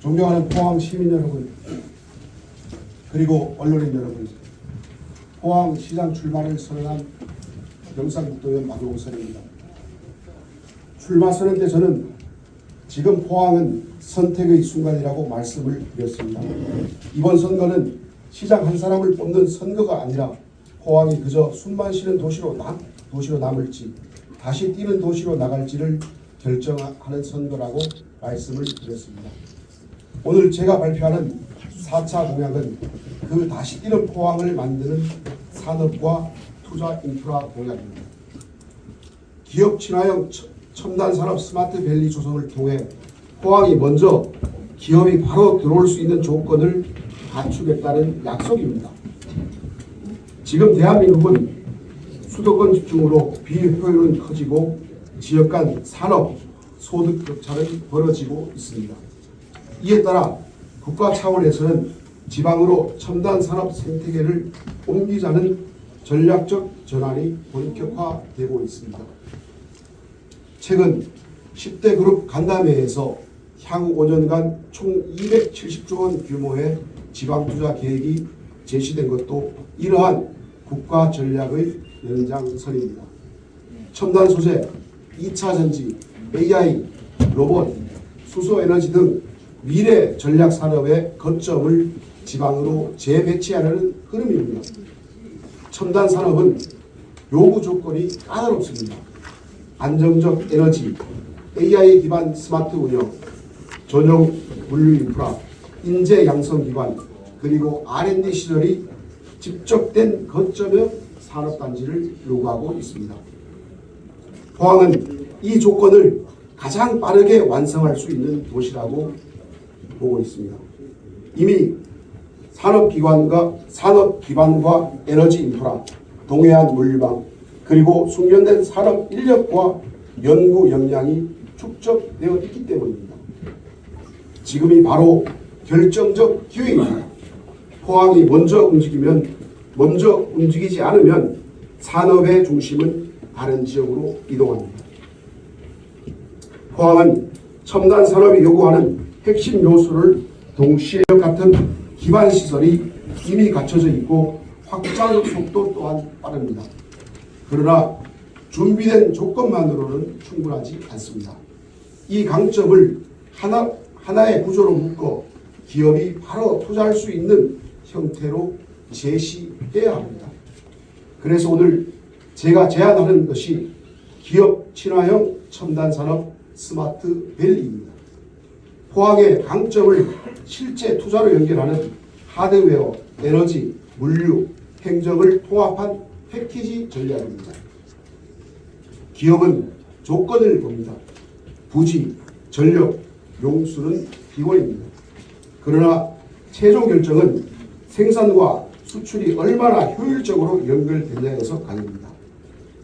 존경하는 포항 시민 여러분, 그리고 언론인 여러분, 포항시장 출마를 선언한 경상북도의원 박용선입니다. 출마 선언 때 저는 지금 포항은 선택의 순간이라고 말씀을 드렸습니다. 이번 선거는 시장 한 사람을 뽑는 선거가 아니라 포항이 그저 숨만 쉬는 도시로 남을지 다시 뛰는 도시로 나갈지를 결정하는 선거라고 말씀을 드렸습니다. 오늘 제가 발표하는 4차 공약은 그 다시 뛰는 포항을 만드는 산업과 투자 인프라 공약입니다. 기업 친화형 첨단 산업 스마트 밸리 조성을 통해 포항이 먼저 기업이 바로 들어올 수 있는 조건을 갖추겠다는 약속입니다. 지금 대한민국은 수도권 집중으로 비효율은 커지고 지역 간 산업 소득 격차는 벌어지고 있습니다. 이에 따라 국가 차원에서는 지방으로 첨단 산업 생태계를 옮기자는 전략적 전환이 본격화되고 있습니다. 최근 10대 그룹 간담회에서 향후 5년간 총 270조 원 규모의 지방 투자 계획이 제시된 것도 이러한 국가 전략의 연장선입니다. 첨단 소재, 2차 전지, AI, 로봇, 수소에너지 등 미래 전략 산업의 거점을 지방으로 재배치하려는 흐름입니다. 첨단 산업은 요구 조건이 까다롭습니다. 안정적 에너지, AI 기반 스마트 운영, 전용 물류 인프라, 인재 양성 기반, 그리고 R&D 시설이 집적된 거점의 산업단지를 요구하고 있습니다. 포항은 이 조건을 가장 빠르게 완성할 수 있는 도시라고 보고 있습니다. 이미 산업 기반과 에너지 인프라, 동해안 물류망, 그리고 숙련된 산업 인력과 연구 역량이 축적되어 있기 때문입니다. 지금이 바로 결정적 기회입니다. 포항이 먼저 움직이지 않으면 산업의 중심은 다른 지역으로 이동합니다. 포항은 첨단 산업이 요구하는 핵심 요소를 동시에 같은 기반 시설이 이미 갖춰져 있고 확장 속도 또한 빠릅니다. 그러나 준비된 조건만으로는 충분하지 않습니다. 이 강점을 하나의 구조로 묶어 기업이 바로 투자할 수 있는 형태로 제시해야 합니다. 그래서 오늘 제가 제안하는 것이 기업 친화형 첨단 산업 스마트 밸리입니다. 포항의 강점을 실제 투자로 연결하는 하드웨어, 에너지, 물류, 행정을 통합한 패키지 전략입니다. 기업은 조건을 봅니다. 부지, 전력, 용수는 기본입니다. 그러나 최종 결정은 생산과 수출이 얼마나 효율적으로 연결되냐에서 갈립니다.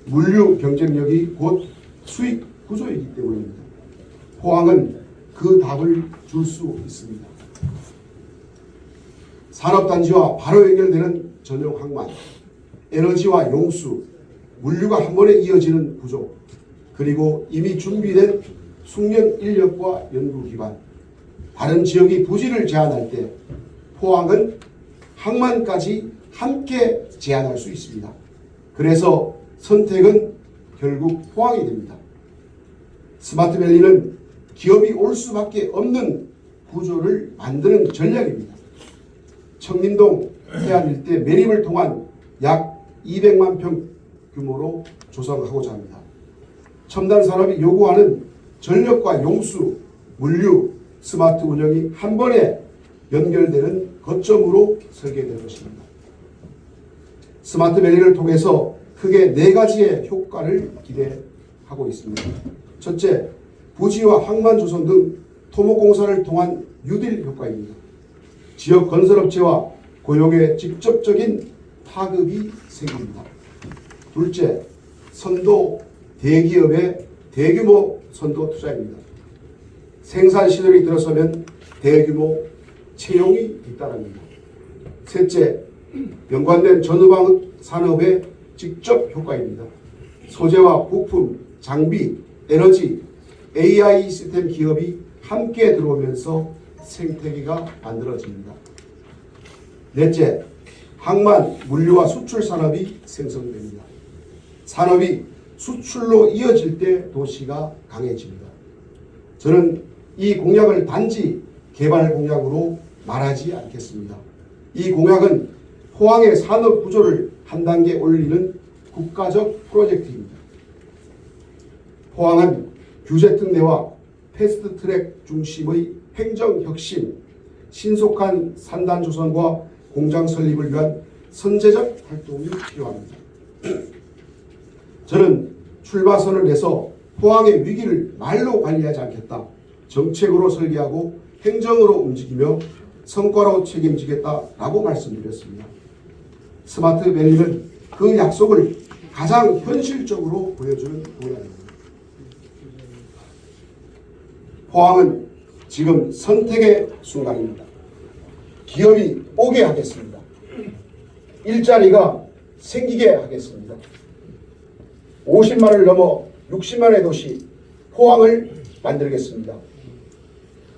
물류 경쟁력이 곧 수익 구조이기 때문입니다. 포항은 그 답을 줄 수 있습니다. 산업단지와 바로 연결되는 전용 항만, 에너지와 용수, 물류가 한 번에 이어지는 구조, 그리고 이미 준비된 숙련 인력과 연구기반, 다른 지역이 부지를 제한할 때 포항은 항만까지 함께 제한할 수 있습니다. 그래서 선택은 결국 포항이 됩니다. 스마트밸리는 기업이 올 수밖에 없는 구조를 만드는 전략입니다. 청림동 해안 일대 매립을 통한 약 200만 평 규모로 조성하고자 합니다. 첨단 산업이 요구하는 전력과 용수, 물류, 스마트 운영이 한 번에 연결되는 거점으로 설계될 것입니다. 스마트밸리를 통해서 크게 4가지의 효과를 기대하고 있습니다. 첫째, 부지와 항만 조성 등 토목공사를 통한 뉴딜 효과입니다. 지역 건설업체와 고용에 직접적인 파급이 생깁니다. 둘째, 선도 대기업의 대규모 선도 투자입니다. 생산시설이 들어서면 대규모 채용이 뒤따릅니다. 셋째, 연관된 전후방 산업의 직접 효과입니다. 소재와 부품, 장비, 에너지, AI 시스템 기업이 함께 들어오면서 생태계가 만들어집니다. 넷째, 항만, 물류와 수출 산업이 생성됩니다. 산업이 수출로 이어질 때 도시가 강해집니다. 저는 이 공약을 단지 개발 공약으로 말하지 않겠습니다. 이 공약은 포항의 산업 구조를 한 단계 올리는 국가적 프로젝트입니다. 포항은 규제 특례와 패스트트랙 중심의 행정혁신, 신속한 산단 조성과 공장 설립을 위한 선제적 활동이 필요합니다. 저는 출발선을 내서 포항의 위기를 말로 관리하지 않겠다. 정책으로 설계하고 행정으로 움직이며 성과로 책임지겠다라고 말씀드렸습니다. 스마트밸리는 그 약속을 가장 현실적으로 보여주는 공약입니다. 포항은 지금 선택의 순간입니다. 기업이 오게 하겠습니다. 일자리가 생기게 하겠습니다. 50만을 넘어 60만의 도시 포항을 만들겠습니다.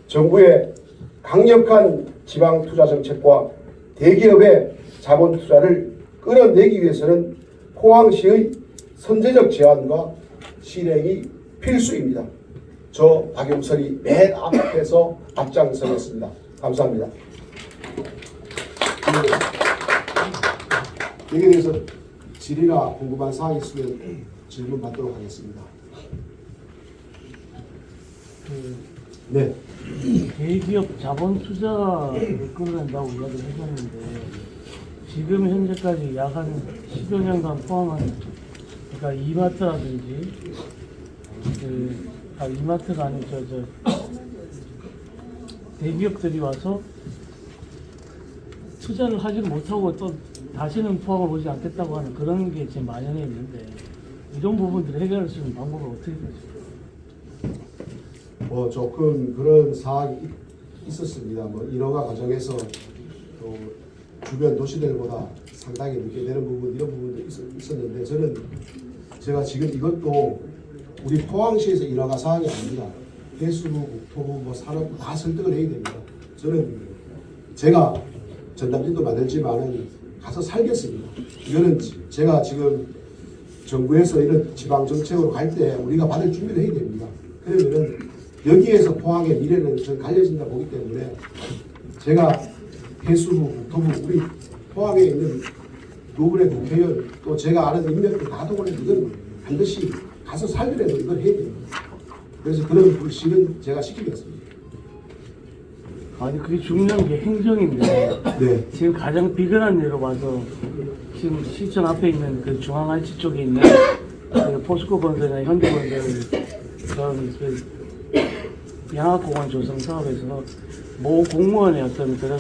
정부의 강력한 지방 투자 정책과 대기업의 자본 투자를 끌어내기 위해서는 포항시의 선제적 제안과 실행이 필수입니다. 저 박용설이 맨 앞에서 앞장서겠습니다. 감사합니다. 여기에 대해서 질의나 궁금한 사항이 있으면 질문 받도록 하겠습니다. 네. 대기업 자본 투자를 끌어낸다고 이야기를 해줬는데 지금 현재까지 약 한 10여 년간 포함한 그러니까 이마트라든지 이마트가 아닌 대기업들이 와서 투자를 하지 못하고 또 다시는 포항을 오지 않겠다고 하는 그런 게 지금 만연해 있는데 이런 부분들을 해결할 수 있는 방법을 어떻게 되실까요? 조금 그런 사항이 있었습니다. 인허가 과정에서 또 주변 도시들보다 상당히 늦게 되는 부분, 이런 부분도 있었는데 제가 지금 이것도 우리 포항시에서 인허가 사항이 아닙니다. 해수부, 국토부, 산업 다 설득을 해야 됩니다. 저는 제가 전담진도 만들지만은 가서 살겠습니다. 이거는 제가 지금 정부에서 이런 지방 정책으로 갈 때 우리가 받을 준비를 해야 됩니다. 그러면은 여기에서 포항의 미래는 전 갈려진다 보기 때문에 제가 해수부, 국토부, 우리 포항에 있는 두 분의 국회의원 또 제가 아는 인맥들 다 동원해서 이건 반드시 가서 살더라도 이걸 해야 됩니다. 그래서 그런 불씨는 제가 시키겠습니다. 아니 그게 중요한 게 행정인데 네. 지금 가장 비근한 예로 봐서 지금 시청 앞에 있는 그 중앙할치 쪽에 있는 그 포스코 건설이나 현대건설 그런 양학공원 조성 사업에서 모 공무원의 어떤 그런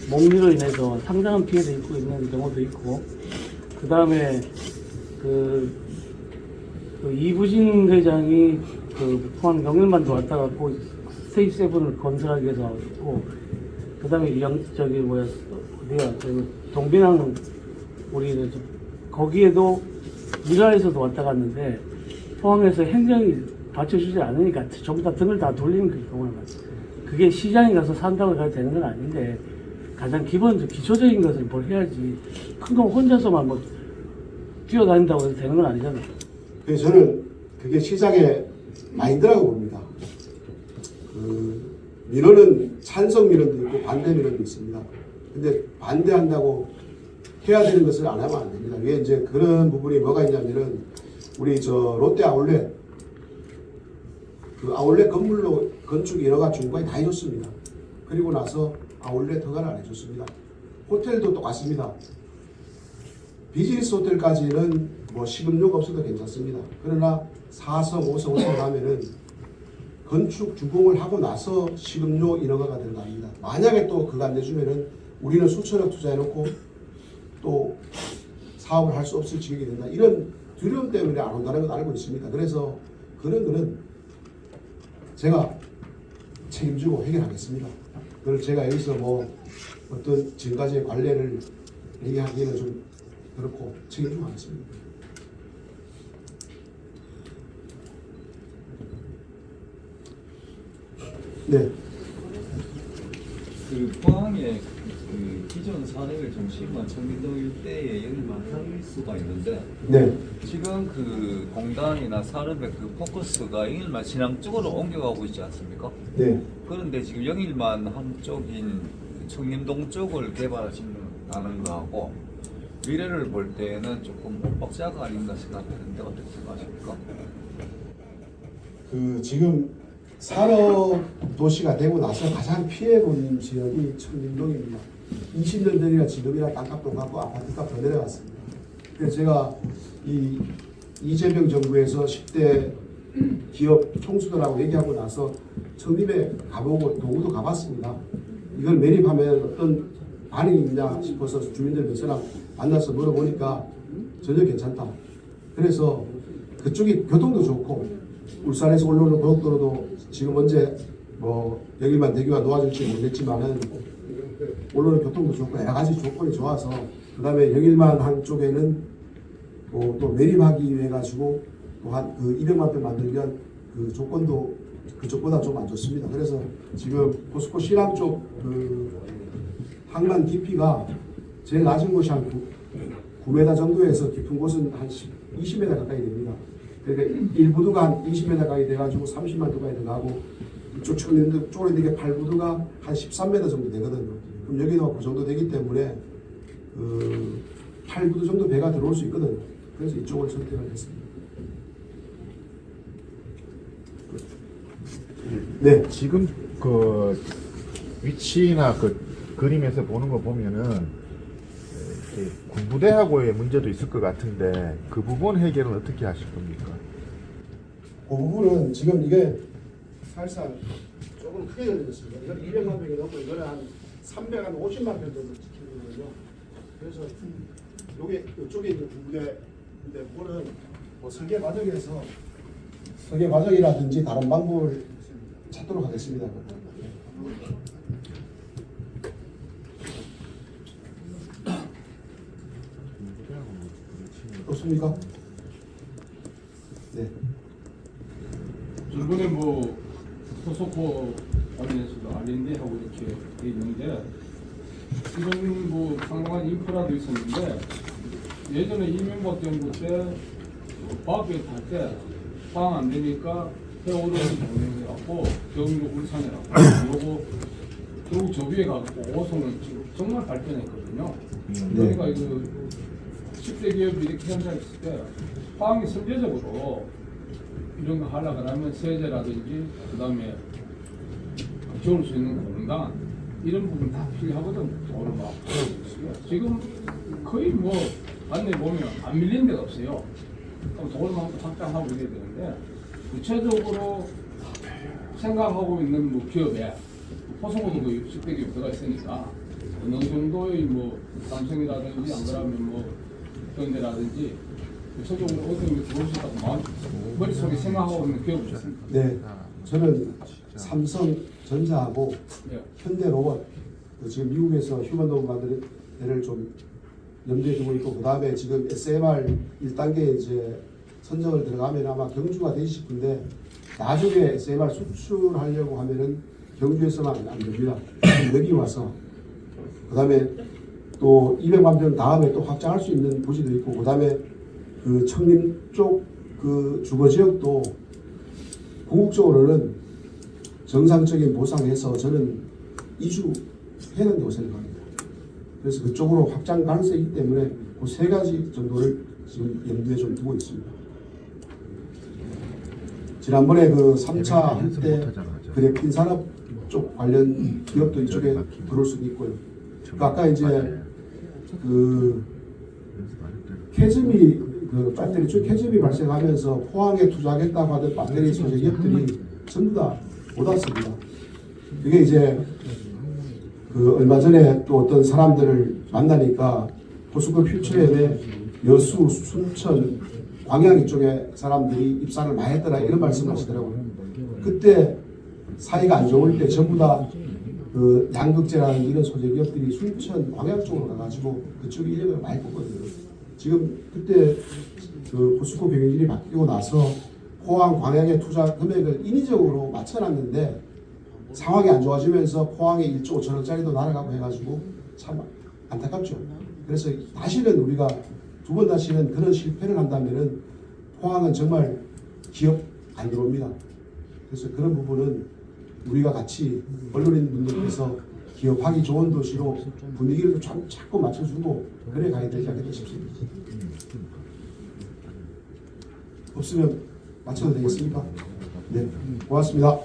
몽리로 인해서 상당한 피해를 입고 있는 경우도 있고 그 다음에 그 이부진 회장이 그 포항 영일만도 왔다 갔고 스테이지 7을 건설하기 위해서 왔고 그 다음에 동빈항 우리 거기에도 일화에서도 왔다 갔는데 포항에서 행정이 받쳐주지 않으니까 전부 다 등을 다 돌리는 그 경우는 그게 시장에 가서 산다고 해서 되는 건 아닌데 가장 기초적인 것을 뭘 해야지 큰 거 혼자서만 뛰어다닌다고 해서 되는 건 아니잖아요. 그래서 저는 그게 시장의 마인드라고 봅니다. 민원은 찬성 민원도 있고 반대 민원도 있습니다. 근데 반대한다고 해야 되는 것을 안 하면 안 됩니다. 왜 이제 그런 부분이 뭐가 있냐면은 우리 롯데 아울렛 그 아울렛 건물로 건축 인허가 중간에 다 해줬습니다. 그리고 나서 아울렛 허가를 안 해줬습니다. 호텔도 똑같습니다. 비즈니스 호텔까지는 식음료가 없어도 괜찮습니다. 그러나 4성, 5성 호텔 가면은 건축 준공을 하고 나서 식음료 인허가가 들어갑니다. 만약에 또 그거 안 내주면은 우리는 수천억 투자해놓고 또 사업을 할 수 없을 지경이 된다. 이런 두려움 때문에 안 온다는 걸 알고 있습니다. 그래서 그런 거는 제가 책임지고 해결하겠습니다. 그걸 제가 여기서 어떤 지금까지의 관례를 얘기하기에는 좀 그렇고 책임지고 하겠습니다. 네. 그 포항의 그 기존 산업의 중심은 청림동 일대에 여기만 할 수가 있는데 네. 지금 그 공단이나 산업의 그 포커스가 영일만 신항 쪽으로 옮겨가고 있지 않습니까? 네. 그런데 지금 영일만 한쪽인 청림동 쪽을 개발하시는 거하고 미래를 볼 때는 조금 엇박자가 아닌가 생각하는데 어떻게 생각하십니까? 그 지금 산업 도시가 되고 나서 가장 피해본 지역이 청림동입니다. 20년 전이나 지금이나 땅값도 가고 아파트값 더 내려갔습니다. 그래서 제가 이 이재명 정부에서 10대 기업 총수들하고 얘기하고 나서 청림에 가보고 도구도 가봤습니다. 이걸 매립하면 어떤 반응이 있냐 싶어서 주민들 몇 사람 만나서 물어보니까 전혀 괜찮다. 그래서 그쪽이 교통도 좋고 울산에서 올라오는 고속도로도 지금 언제 뭐 여기만 대교가 놓아질지 모르겠지만은 올라오는 교통도 좋고 여러 가지 조건이 좋아서 그다음에 영일만 항 쪽에는 또 매립하기 위해 가지고 또 한 그 200만 평 만들면 그 조건도 그쪽보다 좀 안 좋습니다. 그래서 지금 포스코 신항 쪽 그 항만 깊이가 제일 낮은 곳이 한 9m 정도에서 깊은 곳은 한 20m 가까이 됩니다. 그러니까 1부두가 한 20m 가까이 돼가지고 30만 도가이 들어가고 이쪽 청림동 쪽으로 되게 8부두가 한 13m 정도 되거든요. 그럼 여기도 그 정도 되기 때문에 그 8부두 정도 배가 들어올 수 있거든요. 그래서 이쪽을 선택을 했습니다. 네. 지금 그 위치나 그 그림에서 보는 거 보면은 이렇게 군부대하고의 문제도 있을 것 같은데 그 부분 해결은 어떻게 하실 겁니까? 그 부분은 지금 이게 사실상 조금 크게 걸렸습니다. 이건 200만 명이 넘고 이거는 한 350만 명 정도 지키는 거거든요. 그래서 요게 이쪽에 있는 군부대인데 그거는 뭐 설계 과정이라든지 다른 방법을 찾도록 하겠습니다. 그렇습니까? 네. 이번에 뭐 포스코 관련해서도 R&D 하고 이렇게 돼 있는데 이런 뭐 상당한 인프라도 있었는데 예전에 이명박 정부 때 과학교육 할때 방 안 되니까 세월호 정리해갖고 경북 울산에라고 그러고 결국 저 위에 갖고 오송은 지금 정말 발전했거든요. 그러니까 이거 10대 기업이 이렇게 현장에 있을 때 화학이 선제적으로 이런 거 하려고 하면 세제라든지 그 다음에 지울 수 있는 공단 이런 부분 다 필요하거든요. 돈을 막 있어요. 지금 거의 뭐 안내 보면 안 밀린 데가 없어요. 그럼 돈을 막 확장하고 이래야 되는데 구체적으로 생각하고 있는 뭐 기업에 포스코도 그 10대 기업 들어가 있으니까 어느 정도의 뭐 삼성이라든지 안 그러면 뭐 현대라든지 구체적으로 어떤 게 들어올 수 있다고 머릿속에 생각하고 있는 기업이 있습니까? 네, 저는 삼성전자하고 네. 현대로봇 지금 미국에서 휴먼 로봇 만드는 데를 좀 염두에 두고 있고 그 다음에 지금 SMR 1단계 이제 선정을 들어가면 아마 경주가 되지 싶은데 나중에 SMR 수출하려고 하면은 경주에서만 안 됩니다. 여기 와서 그 다음에 또 200만 평 다음에 또 확장할 수 있는 부지도 있고 그 다음에 그 청림 쪽 그 주거 지역도 궁극적으로는 정상적인 보상해서 저는 이주해야 된다고 생각합니다. 그래서 그쪽으로 확장 가능성이 있기 때문에 그 세 가지 정도를 지금 염두에 좀 두고 있습니다. 지난번에 그 3차 할 때 그래핀 산업 쪽 관련 기업도 이쪽에 들어올 수도 있고요. 그 아까 이제 그 캐즘이 그 배터리 쪽 캐즘이 발생하면서 포항에 투자하겠다고 하던 배터리 소재 기업들이 전부 다 못 왔습니다. 그게 이제 그 얼마 전에 또 어떤 사람들을 만나니까 포스코 퓨처엠의 여수, 순천, 광양 이쪽에 사람들이 입사를 많이 했더라 이런 말씀을 하시더라고요. 그때 사이가 안 좋을 때 전부 다 그 양극재라는 이런 소재 기업들이 순천, 광양 쪽으로 가가지고 그쪽 인력을 많이 뽑거든요. 지금 그때 그 포스코 경영진이 바뀌고 나서 포항, 광양의 투자 금액을 인위적으로 맞춰놨는데 상황이 안 좋아지면서 포항에 1조 5천억짜리도 날아가고 해가지고 참 안타깝죠. 그래서 다시는 우리가 두 번 다시는 그런 실패를 한다면은 포항은 정말 기업 안 들어옵니다. 그래서 그런 부분은 우리가 같이 언론인 분들께서 기업하기 좋은 도시로 분위기를 자꾸 맞춰주고 그래 가야 되지 않겠다 싶습니다. 없으면 마쳐도 되겠습니까? 네, 고맙습니다.